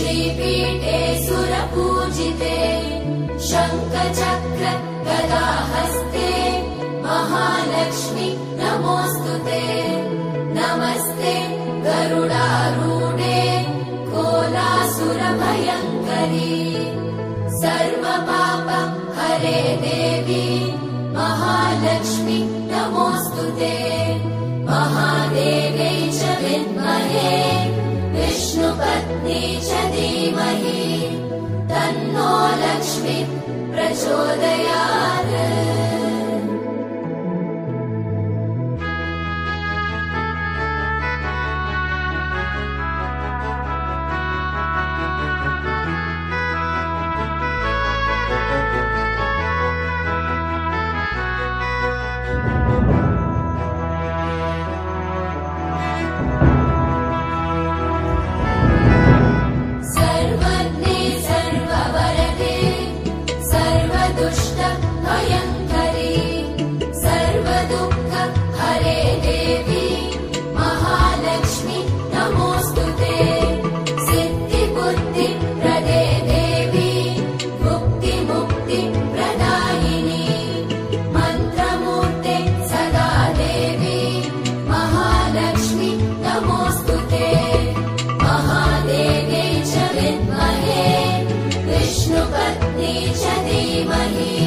श्रीपीठे सुरपूजिते शङ्खचक्र गदाहस्ते महालक्ष्मी नमोऽस्तुते नमस्ते गरुडारूढे कोलासुरभयङ्करी सर्वपाप हरे देवी महालक्ष्मी नमोऽस्तुते महादेव्यै च विद्महे विष्णुपत्नी च धीमहि तन्नो लक्ष्मी प्रचोदयात्। विष्णुपत्नी च धीमहि